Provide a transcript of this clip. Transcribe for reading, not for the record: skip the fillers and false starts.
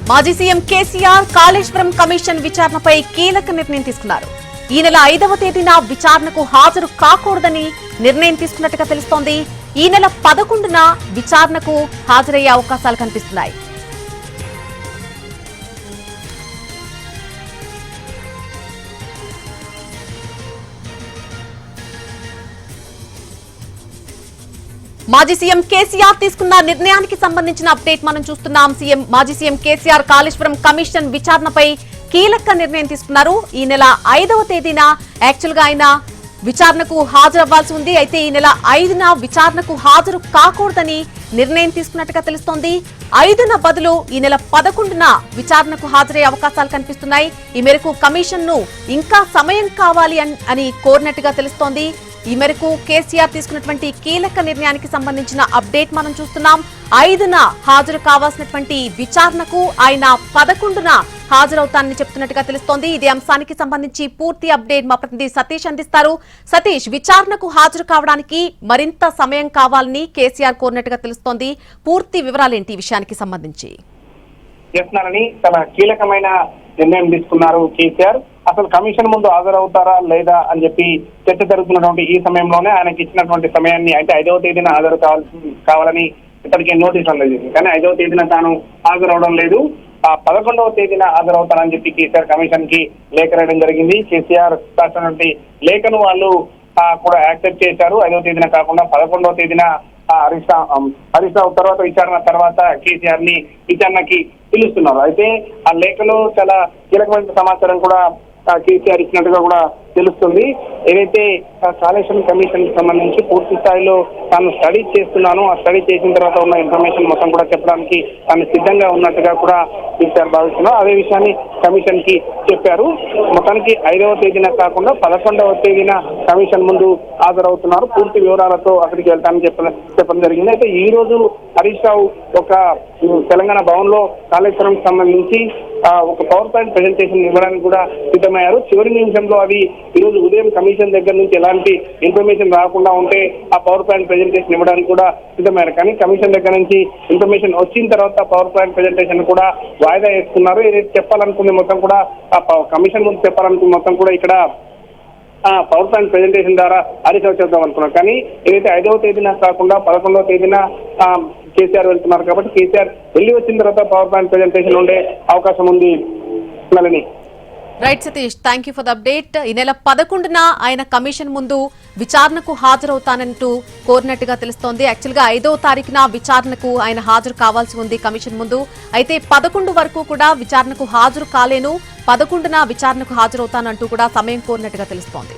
మాజీ CM KCR Kaleshwaram commission విచారణపై కీలక నిర్ణయం తీసుకున్నారు. ఈ నెల 5వ తేదీన విచారణకు హాజరు కాకూడదని నిర్ణయం తీసుకున్నట్టుగా తెలుస్తోంది. ఈ నెల 11న విచారణకు హాజరయ్యే అవకాశాలు కనిపిస్తున్నాయి. మాజీ సీఎం కేసీఆర్ తీసుకున్న నిర్ణయానికి సంబంధించిన అప్డేట్ మనం చూస్తున్నాం. మాజీ సీఎం కేసీఆర్ కాళేశ్వరం కమిషన్ విచారణపై కీలక నిర్ణయం తీసుకున్నారు. ఈ నెల 5వ తేదీన యాక్చువల్ గా ఆయన విచారణకు హాజరవ్వాల్సి ఉంది. అయితే ఈ నెల 5న విచారణకు హాజరు కాకూడదని నిర్ణయం తీసుకున్నట్టుగా తెలుస్తోంది. 5న బదులు ఈ నెల 11న విచారణకు హాజరయ్యే అవకాశాలు కనిపిస్తున్నాయి. ఈ మేరకు కమిషన్ ను ఇంకా సమయం కావాలి అని కోరినట్టుగా తెలుస్తోంది. ఈ మేరకు కేసీఆర్ తీసుకున్నటువంటి కీలక నిర్ణయానికి సంబంధించిన అప్డేట్ మనం చూస్తున్నాం. 5న హాజరు కావాల్సినటువంటి విచారణకు ఆయన 11న హాజరవుతానని చెప్తున్నట్టుగా తెలుస్తోంది. ఇదే అంశానికి సంబంధించి పూర్తి అప్డేట్ మా ప్రతినిధి సతీష్ అందిస్తారు. సతీష్, విచారణకు హాజరు కావడానికి మరింత సమయం కావాలని కేసీఆర్ కోరినట్టుగా తెలుస్తోంది. పూర్తి వివరాలేంటి ఈ విషయానికి సంబంధించి? చేస్తున్నారని చాలా కీలకమైన నిర్ణయం తీసుకున్నారు కేసీఆర్. అసలు కమిషన్ ముందు హాజరవుతారా లేదా అని చెప్పి చర్చ జరుగుతున్నటువంటి ఈ సమయంలోనే ఆయనకి ఇచ్చినటువంటి సమయాన్ని అయితే 5వ తేదీన హాజరు కావాలని ఇప్పటికే నోటీస్ అందజేసింది. కానీ 5వ తేదీన తాను హాజరవడం లేదు, 11వ తేదీన హాజరవుతారని చెప్పి కేసీఆర్ కమిషన్ కి లేఖ రాయడం జరిగింది. కేసీఆర్ రాసినటువంటి లేఖను వాళ్ళు కూడా యాక్సెప్ట్ చేశారు. 5వ తేదీన కాకుండా 11వ తేదీన హరీష్ రావు తర్వాత విచారణ తర్వాత కేసీఆర్ ని విచారణకి పిలుస్తున్నారు. అయితే ఆ లేఖలో చాలా కీలకమైన సమాచారం కూడా కేసీఆర్ ఇచ్చినట్టుగా కూడా తెలుస్తుంది. ఏదైతే కాళేశ్వరం కమిషన్ కి సంబంధించి పూర్తి స్థాయిలో తాను స్టడీ చేస్తున్నాను, ఆ స్టడీ చేసిన తర్వాత ఉన్న ఇన్ఫర్మేషన్ మొత్తం కూడా చెప్పడానికి తాను సిద్ధంగా ఉన్నట్టుగా కూడా కేసీఆర్ భావిస్తున్నారు. అదే విషయాన్ని కమిషన్ కి చెప్పారు. మొత్తానికి 5వ తేదీన కాకుండా 11వ తేదీన కమిషన్ ముందు హాజరవుతున్నారు. పూర్తి వివరాలతో అక్కడికి వెళ్తానని చెప్పడం జరిగింది. అయితే ఈ రోజు హరీష్ రావు ఒక తెలంగాణ భవన్ లో కాళేశ్వరం సంబంధించి ఒక పవర్ పాయింట్ ప్రెజెంటేషన్ ఇవ్వడానికి కూడా సిద్ధమయ్యారు. చివరి నిమిషంలో అది ఈ రోజు ఉదయం కమిషన్ దగ్గర నుంచి ఎలాంటి ఇన్ఫర్మేషన్ రాకుండా ఉంటే ఆ పవర్ పాయింట్ ప్రెజెంటేషన్ ఇవ్వడానికి కూడా సిద్ధమయ్యారు. కానీ కమిషన్ దగ్గర నుంచి ఇన్ఫర్మేషన్ వచ్చిన తర్వాత పవర్ పాయింట్ ప్రెజెంటేషన్ కూడా వాయిదా వేసుకున్నారు. ఏదైతే చెప్పాలనుకుంది మొత్తం కూడా కమిషన్ ముందు చెప్పాలనుకుంది మొత్తం కూడా ఇక్కడ పవర్ పాయింట్ ప్రెజెంటేషన్ ద్వారా హరీష్ రావు చేద్దాం అనుకున్నారు. కానీ ఏదైతే 5వ తేదీన కాకుండా 11వ తేదీన కేసీఆర్ వెళ్తున్నారు కాబట్టి కేసీఆర్ వెళ్ళి వచ్చిన తర్వాత పవర్ పాయింట్ ప్రెజెంటేషన్ ఉండే అవకాశం ఉంది. Right Satish, thank you for the update. ఈ నెల 11న ఆయన కమిషన్ ముందు విచారణకు హాజరవుతానంటూ కోరినట్టుగా తెలుస్తోంది. యాక్చువల్ గా 5వ తారీఖున విచారణకు ఆయన హాజరు కావాల్సి ఉంది కమిషన్ ముందు. అయితే 11 వరకు కూడా విచారణకు హాజరు కాలేను, 11న విచారణకు హాజరవుతానంటూ కూడా సమయం కోరినట్టుగా తెలుస్తోంది.